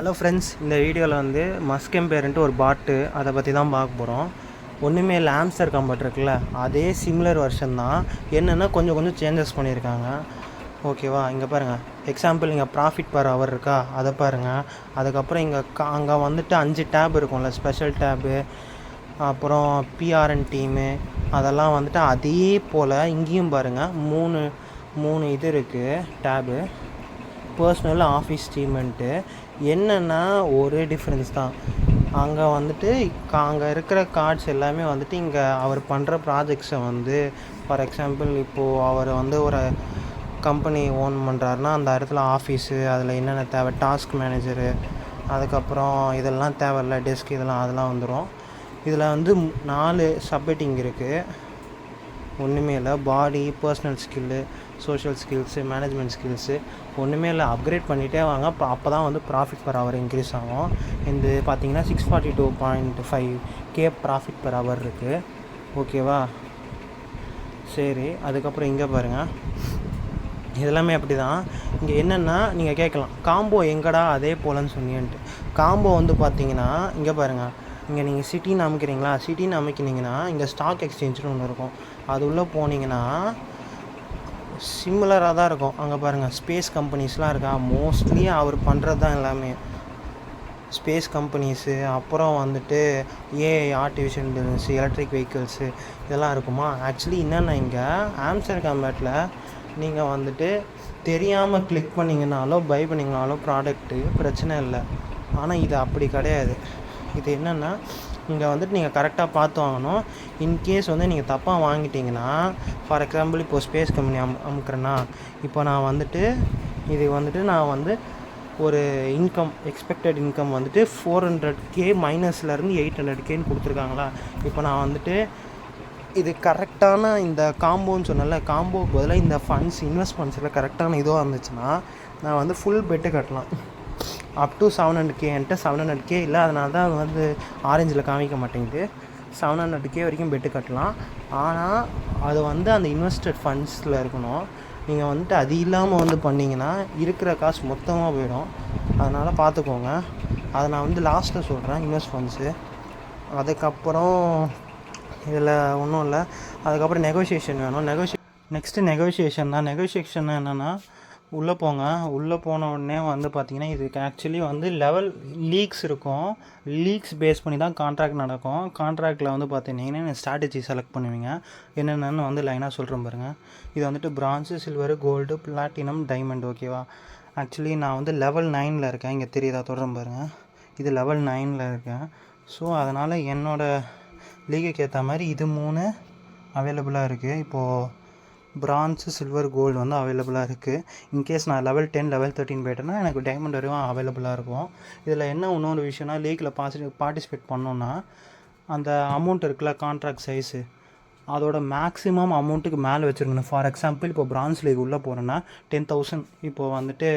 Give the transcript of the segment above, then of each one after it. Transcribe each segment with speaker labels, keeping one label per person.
Speaker 1: Hello friends, இந்த வீடியோவில் வந்து மஸ்கெம்பேர்ன்ட்டு ஒரு பாட்டு அதை பற்றி தான் பார்க்க போகிறோம். ஒன்றுமே இல்லை, ஆம்ஸ்டர் கம்பார்ட் இருக்குல்ல, அதே சிமிலர் வெர்ஷன் தான். என்னென்னா கொஞ்சம் சேஞ்சஸ் பண்ணியிருக்காங்க. ஓகேவா, இங்கே பாருங்கள். எக்ஸாம்பிள் இங்கே ப்ராஃபிட் பர் ஹவர் இருக்கா, அதை பாருங்கள். அதுக்கப்புறம் அங்கே வந்துட்டு 5 டேப் இருக்கும்ல, ஸ்பெஷல் டேபு, அப்புறம் பிஆர்என் டீமு, அதெல்லாம் வந்துட்டு அதே போல் இங்கேயும் பாருங்கள். மூணு இது இருக்குது டேபு, பர்சனல், ஆஃபீஸ் டீம்ன்ட்டு. என்னென்னா ஒரே டிஃப்ரென்ஸ் தான். அங்கே வந்துட்டு அங்கே இருக்கிற கார்ட்ஸ் எல்லாமே வந்துட்டு இங்கே அவர் பண்ணுற ப்ராஜெக்ட்ஸை வந்து, ஃபார் எக்ஸாம்பிள் இப்போது அவர் வந்து ஒரு கம்பெனி ஓன் பண்ணுறாருனா அந்த இடத்துல ஆஃபீஸு, அதில் என்னென்ன தேவை, டாஸ்க் மேனேஜரு, அதுக்கப்புறம் இதெல்லாம் தேவையில்ல, டெஸ்க், அதெல்லாம் வந்துடும். இதில் வந்து 4 சப்ஹெட்டிங் இருக்குது. ஒன்றுமே இல்லை, body, personal skill, social skills, management skills, ஒன்றுமே இல்லை. அப்கிரேட் பண்ணிகிட்டே வாங்க. அப்போ தான் வந்து ப்ராஃபிட் பர் ஹவர் இன்க்ரீஸ் ஆகும். இந்த பார்த்தீங்கன்னா 642.5K ப்ராஃபிட் பர் ஹவர் இருக்குது. ஓகேவா, சரி. அதுக்கப்புறம் இங்கே பாருங்கள், இதெல்லாமே அப்படி தான். இங்கே என்னென்னா நீங்கள் கேட்கலாம், காம்போ எங்கடா அதே போலன்னு சொன்னியன்ட்டு. காம்போ வந்து பார்த்தீங்கன்னா இங்கே பாருங்கள். இங்கே நீங்கள் சிட்டின்னு அமைக்கிறீங்களா, சிட்டின்னு அமைக்கினீங்கன்னா இங்கே ஸ்டாக் எக்ஸ்சேஞ்சுன்னு ஒன்று இருக்கும். அது உள்ளே போனீங்கன்னா சிமிலராக தான் இருக்கும். அங்கே பாருங்கள், ஸ்பேஸ் கம்பெனிஸ்லாம் இருக்கா. மோஸ்ட்லி அவர் பண்ணுறது தான் எல்லாமே ஸ்பேஸ் கம்பெனிஸு. அப்புறம் வந்துட்டு AI, artificial intelligence, electric vehicles, இதெல்லாம் இருக்குமா. ஆக்சுவலி என்னென்னா இங்கே ஆம்ஸ்டர் கம்பார்ட்டில் நீங்கள் வந்துட்டு தெரியாமல் கிளிக் பண்ணிங்கனாலோ பை பண்ணிங்கனாலோ ப்ராடக்ட்டு பிரச்சனை இல்லை. ஆனால் இது அப்படி கிடையாது. இது என்னென்னா இங்கே வந்துட்டு நீங்கள் கரெக்டாக பார்த்து வாங்கணும். இன்கேஸ் வந்து நீங்கள் தப்பாக வாங்கிட்டீங்கன்னா, ஃபார் எக்ஸாம்பிள் இப்போது ஸ்பேஸ் கம்பெனி அமுக்கிறேன்னா, இப்போ நான் வந்துட்டு நான் வந்து ஒரு எக்ஸ்பெக்டட் இன்கம் வந்துட்டு 400K மைனஸ்லேருந்து 800Kன்னு கொடுத்துருக்காங்களா. இப்போ நான் வந்துட்டு இது கரெக்டான இந்த காம்போன்னு சொன்னல, காம்போவுக்கு பதிலாக இந்த இன்வெஸ்ட்மெண்ட்ஸில் கரெக்டான இதுவாக இருந்துச்சுன்னா நான் வந்து ஃபுல் பெட்டு கட்டலாம். Up to 700K. என்கிட்ட 700K இல்லை, அதனால தான் அது வந்து ஆரஞ்சில் காமிக்க மாட்டேங்குது. 700K வரைக்கும் பெட்டு கட்டலாம். ஆனால் அது வந்து அந்த இன்வெஸ்டட் ஃபண்ட்ஸில் இருக்கணும். நீங்கள் வந்துட்டு அது இல்லாமல் வந்து பண்ணிங்கன்னா இருக்கிற காசு மொத்தமாக போயிடும். அதனால் பார்த்துக்கோங்க. அதை நான் வந்து லாஸ்ட்டில் சொல்கிறேன், இன்வெஸ்ட் ஃபண்ட்ஸு. அதுக்கப்புறம் இதில் ஒன்றும் இல்லை. அதுக்கப்புறம் நெகோஷியேஷன் வேணும். நெக்ஸ்ட்டு நெகோஷியேஷன் தான். நெகோஷியேஷன் என்னென்னா, உள்ளே போங்க. உள்ளே போன உடனே வந்து பார்த்திங்கன்னா இதுக்கு ஆக்சுவலி வந்து லீக்ஸ் இருக்கும். லீக்ஸ் பேஸ் பண்ணி தான் கான்ட்ராக்ட் நடக்கும். கான்ட்ராக்டில் வந்து பார்த்திங்கன்னா ஸ்ட்ராட்டஜி செலக்ட் பண்ணுவீங்க. என்னென்னு வந்து லைனாக சொல்கிறேன் பாருங்கள். இது வந்துட்டு bronze, silver, gold, platinum, diamond. ஓகேவா, ஆக்சுவலி நான் வந்து லெவல் 9 இருக்கேன். இங்கே தெரியுதா, தொடரும் பாருங்கள். இது லெவல் 9 இருக்கேன். ஸோ அதனால் என்னோடய லீகுக்கு ஏற்ற மாதிரி இது 3 அவைலபிளாக இருக்குது. இப்போது பிரான்ஸு, சில்வர், கோல்டு வந்து அவைலபிளாக இருக்குது. இன்கேஸ் நான் லெவல் 10, லெவல் 13 போய்ட்டேன்னா எனக்கு டைமண்ட் வரையும் அவைலபிளாக இருக்கும். இதில் என்ன இன்னொரு விஷயம்னா, லீக்கில் பார்ட்டிசிபேட் பண்ணோன்னா அந்த அமௌண்ட் இருக்குல்ல, கான்ட்ராக்ட் சைஸு, அதோட மேக்ஸிமம் அமௌண்ட்டுக்கு மேலே வச்சுருக்கணும். ஃபார் எக்ஸாம்பிள் இப்போ பிரான்ஸ் லீக் உள்ளே போகிறேன்னா 10,000. இப்போது வந்துட்டு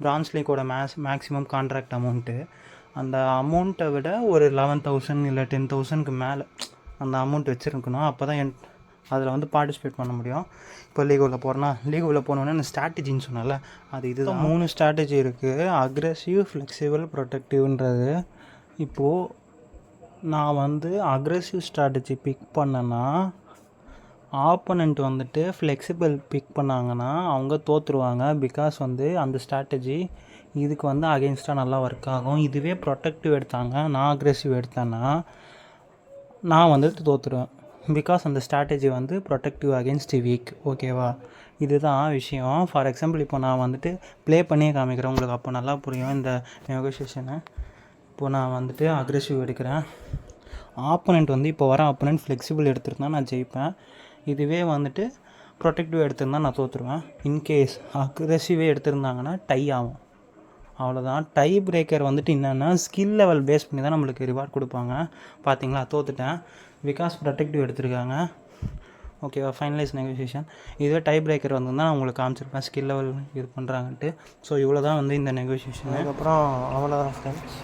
Speaker 1: பிரான்ஸ் லீக்கோட மேக்ஸிமம் கான்ட்ராக்ட் அமௌண்ட்டு, அந்த அமௌண்ட்டை விட ஒரு 11,000 இல்லை 10,000க்கு மேலே அந்த அமௌண்ட் வச்சுருக்கணும். அப்போ தான் அதில் வந்து பார்ட்டிசிபேட் பண்ண முடியும். இப்போ லீக் உள்ள போனோன்னே அந்த ஸ்ட்ராட்டஜின்னு சொன்னால, அது இதுதான். 3 ஸ்ட்ராட்டஜி இருக்குது. அக்ரெசிவ், ஃப்ளெக்சிபிள், ப்ரொடெக்டிவ்ன்றது. இப்போது நான் வந்து அக்ரெசிவ் ஸ்ட்ராட்டஜி பிக் பண்ணேன்னா, ஆப்போனண்ட் வந்துட்டு ஃப்ளெக்சிபிள் பிக் பண்ணாங்கன்னா அவங்க தோற்றுருவாங்க. பிகாஸ் வந்து அந்த ஸ்ட்ராட்டஜி இதுக்கு வந்து அகெயின்ஸ்டாக நல்லா ஒர்க் ஆகும். இதுவே ப்ரொடெக்டிவ் எடுத்தாங்க, நான் அக்ரெசிவ் எடுத்தேன்னா நான் வந்துட்டு தோற்றுருவேன். பிகாஸ் அந்த ஸ்ட்ராட்டஜி வந்து ப்ரொடெக்டிவ் அகெயின்ஸ்ட் வீக். ஓகேவா, இதுதான் விஷயம். ஃபார் எக்ஸாம்பிள் இப்போ நான் வந்துட்டு ப்ளே பண்ணியே காமிக்கிறேன் உங்களுக்கு, அப்போ நல்லா புரியும் இந்த நெகோஷியேஷனை. இப்போது நான் வந்துட்டு அக்ரெசிவ் எடுக்கிறேன். ஆப்போனண்ட் வந்து இப்போ வர ஆப்போனண்ட் ஃப்ளெக்சிபிள் எடுத்துருந்தா நான் ஜெயிப்பேன். இதுவே வந்துட்டு ப்ரொடெக்டிவ் எடுத்திருந்தா நான் தோற்றுருவேன். இன்கேஸ் அக்ரெசிவே எடுத்திருந்தாங்கன்னா டை ஆகும். அவ்வளோதான். டை பிரேக்கர் வந்துட்டு என்னென்னா ஸ்கில் லெவல் பேஸ் பண்ணி தான் நம்மளுக்கு ரிவார்ட் கொடுப்பாங்க. பார்த்தீங்களா, தோற்றுட்டேன். பிகாஸ் ப்ரொடெக்டிவ் எடுத்திருக்காங்க. ஓகேவா, ஃபைனலைஸ் நெகோசியேஷன். இதுவே டை பிரேக்கர் வந்து தான் உங்களுக்கு காமிச்சிருப்பேன் ஸ்கில் லெவல் இது பண்ணுறாங்கன்ட்டு. ஸோ இவ்வளோ தான் வந்து இந்த நெகோசியேஷன். அதுக்கப்புறம் அவ்வளோதான் ஃப்ரெண்ட்ஸ்,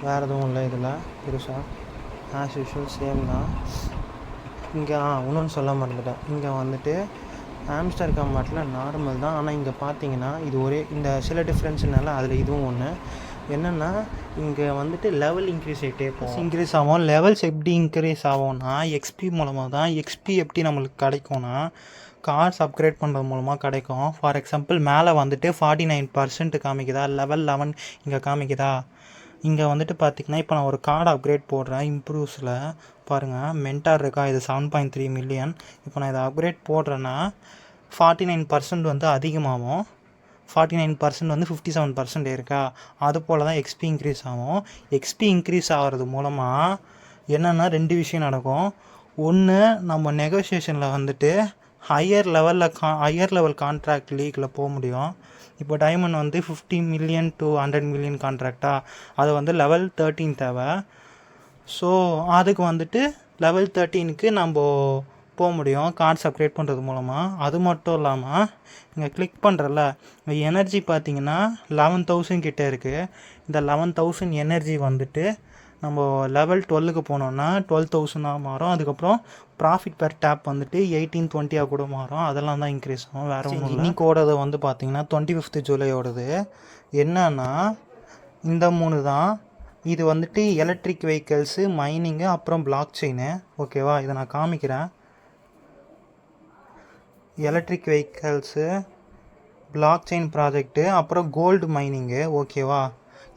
Speaker 1: வேறு எதுவும் இல்லை இதில் பெருசாக. ஆஸ் யூஷுவல் சேம் தான். இங்கே இன்னொன்று சொல்ல மறந்துட்டேன். இங்கே வந்துட்டு ஆம்ஸ்டர் கம்பார்ட்டில் நார்மல் தான். ஆனால் இங்கே பார்த்தீங்கன்னா இது இந்த சில டிஃப்ரென்ஸ்னால அதில் இதுவும் ஒன்று. என்னென்னா இங்கே வந்துட்டு லெவல் இன்க்ரீஸ் ஆகிட்டே போகும். இன்க்ரீஸ் ஆகும். லெவல்ஸ் எப்படி இன்க்ரீஸ் ஆகும்னா எக்ஸ்பி மூலமாக தான். எக்ஸ்பி எப்படி நம்மளுக்கு கிடைக்கும்னா கார்ட்ஸ் அப்கிரேட் பண்ணுறது மூலமாக கிடைக்கும். ஃபார் எக்ஸாம்பிள் மேலே வந்துட்டு 49% காமிக்குதா, லெவல் 11 இங்கே காமிக்குதா. இங்கே வந்துட்டு பார்த்திங்கன்னா இப்போ நான் ஒரு கார்டு அப்கிரேட் போடுறேன் இம்ப்ரூவ்ஸில் பாருங்கள், மென்டார் இருக்கா, இது 7.3 மில்லியன். இப்போ நான் இதை அப்கிரேட் போடுறேன்னா 49% வந்து அதிகமாகும். 49% வந்து 57% இருக்கா. அது போல் தான் எக்ஸ்பி இன்க்ரீஸ் ஆகும். எக்ஸ்பி இன்க்ரீஸ் ஆகிறது மூலமாக என்னென்னா 2 விஷயம் நடக்கும். ஒன்று, நம்ம நெகோசியேஷனில் வந்துட்டு ஹையர் லெவல் கான்ட்ராக்ட் லீக்கில் போக முடியும். இப்போ டைமண்ட் வந்து 50 மில்லியன் to 100 மில்லியன் கான்ட்ராக்டாக, அது வந்து லெவல் 13 தேவை. ஸோ அதுக்கு வந்துட்டு லெவல் 13க்கு நம்ம போக முடியும் கார்ட்ஸ் அப்கிரேட் பண்ணுறது மூலமாக. அது மட்டும் இல்லாமல் இங்கே கிளிக் பண்ணுறல எனர்ஜி பார்த்திங்கன்னா 11,000 கிட்டே இருக்குது. இந்த 11,000 எனர்ஜி வந்துட்டு நம்ம லெவல் 12க்கு போனோன்னா 12,000 மாறும். அதுக்கப்புறம் ப்ராஃபிட் பெர் டேப் வந்துட்டு 18-20 கூட மாறும். அதெல்லாம் தான் இன்க்ரீஸ் ஆகும், வேறு ஒன்றும் இல்லை. இன்னைக்கோடது வந்து பார்த்திங்கன்னா 25 ஜூலையோடது என்னன்னா இந்த 3 தான். இது வந்துட்டு எலக்ட்ரிக் வெஹிக்கிள்ஸு, மைனிங்கு, அப்புறம் பிளாக் செயினு. ஓகேவா, இதை நான் காமிக்கிறேன். Electric vehicles, block chain project, அப்புறம் கோல்டு மைனிங்கு. ஓகேவா,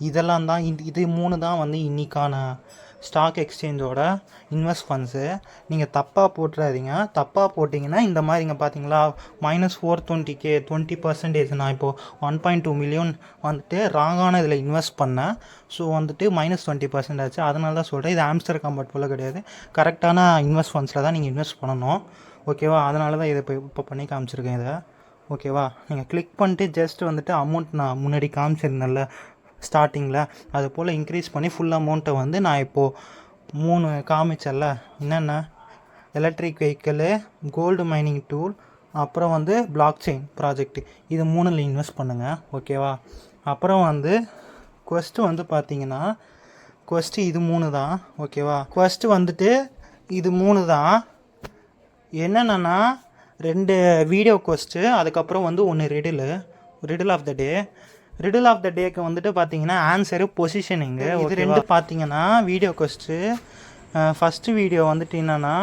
Speaker 1: இதெல்லாம் தான் இது 3 தான் வந்து இன்றைக்கான ஸ்டாக் எக்ஸ்சேஞ்சோட இன்வெஸ்ட் ஃபண்ட்ஸு. நீங்கள் தப்பாக போட்டுறாதீங்க. தப்பாக போட்டிங்கன்னா இந்த மாதிரி இங்கே பார்த்தீங்களா -420K 20%. நான் இப்போது 1.2 மில்லியன் வந்துட்டு ராங்கான இதில் இன்வெஸ்ட் பண்ணேன். ஸோ வந்துட்டு -20% ஆச்சு. அதனால தான் சொல்கிறேன், இது ஆம்ஸ்டர் கம்பெர்ட் போல் கிடையாது. கரெக்டான இன்வெஸ்ட் ஃபண்ட்ஸில் தான் நீங்கள் இன்வெஸ்ட் பண்ணணும். ஓகேவா, அதனால தான் இதை இப்போ பண்ணி காமிச்சிருக்கேன் இதை. ஓகேவா, நீங்கள் கிளிக் பண்ணிட்டு ஜஸ்ட் வந்துட்டு அமௌண்ட் நான் முன்னாடி காமிச்சிருந்தேன்ல ஸ்டார்டிங்கில், அது போல் இன்க்ரீஸ் பண்ணி ஃபுல் அமௌண்ட்டை வந்து நான் இப்போது 3 காமிச்சல்ல, என்னென்ன electric vehicle, gold mining tool, அப்புறம் வந்து பிளாக் செயின் ப்ராஜெக்ட், இது 3ல் இன்வெஸ்ட் பண்ணுங்கள். ஓகேவா, அப்புறம் வந்து குவெஸ்ட்டு வந்து பார்த்தீங்கன்னா குவெஸ்ட்டு இது 3 தான். ஓகேவா, குவெஸ்ட்டு வந்துட்டு இது 3 தான். என்னென்னா 2 வீடியோ குவெஸ்ட்டு, அதுக்கப்புறம் வந்து 1 riddle of the day. Riddle of the டேக்கு வந்துட்டு பார்த்தீங்கன்னா ஆன்சரு பொசிஷனிங்கு. இது 2 பார்த்தீங்கன்னா வீடியோ குவெஸ்ட்டு. ஃபஸ்ட்டு வீடியோ வந்துட்டு என்னென்னா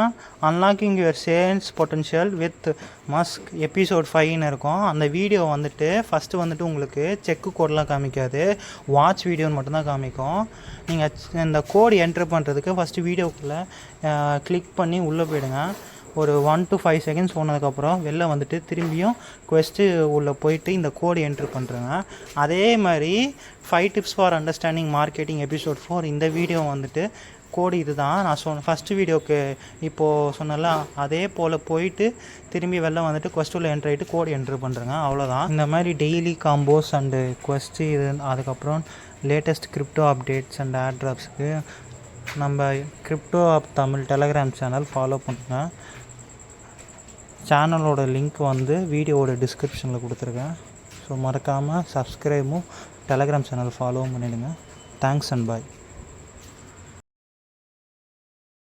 Speaker 1: unlocking your sales potential with Musk episode 5ன்னு இருக்கும். அந்த வீடியோ வந்துட்டு ஃபஸ்ட்டு வந்துட்டு உங்களுக்கு செக்கு கோடெலாம் காமிக்காது, வாட்ச் வீடியோன்னு மட்டும்தான் காமிக்கும். நீங்கள் இந்த கோடு என்ட்ரு பண்ணுறதுக்கு ஃபஸ்ட்டு வீடியோக்குள்ளே கிளிக் பண்ணி உள்ளே போயிடுங்க. ஒரு 1 to 5 செகண்ட்ஸ் போனதுக்கப்புறம் வெளில வந்துட்டு திரும்பியும் குவெஸ்ட்டு உள்ளே போயிட்டு இந்த கோடு என்ட்ரு பண்ணுறேங்க. அதே மாதிரி 5 tips for understanding marketing episode 4 இந்த வீடியோ வந்துட்டு கோடு இது தான் நான் ஃபஸ்ட்டு வீடியோக்கு இப்போது சொன்னல, அதே போல் போயிட்டு திரும்பி வெளில வந்துட்டு குவெஸ்ட்டில் என்ட்ரு ஆகிட்டு கோடு என்ட்ரு பண்ணுறேங்க. அவ்வளோதான். இந்த மாதிரி டெய்லி காம்போஸ் அண்டு குவெஸ்ட்டு இது, அதுக்கப்புறம் லேட்டஸ்ட் கிரிப்டோ அப்டேட்ஸ் அண்ட் ஏர்ட்ராப்ஸுக்கு நம்ம crypto app Tamil Telegram channel follow பண்ணுங்கள். சேனலோட லிங்க் வந்து வீடியோவோட டிஸ்கிரிப்ஷனில் கொடுத்துருக்கேன். ஸோ மறக்காமல் சப்ஸ்கிரைபும் டெலகிராம் சேனல் ஃபாலோவும் பண்ணிவிடுங்க. Thanks and bye.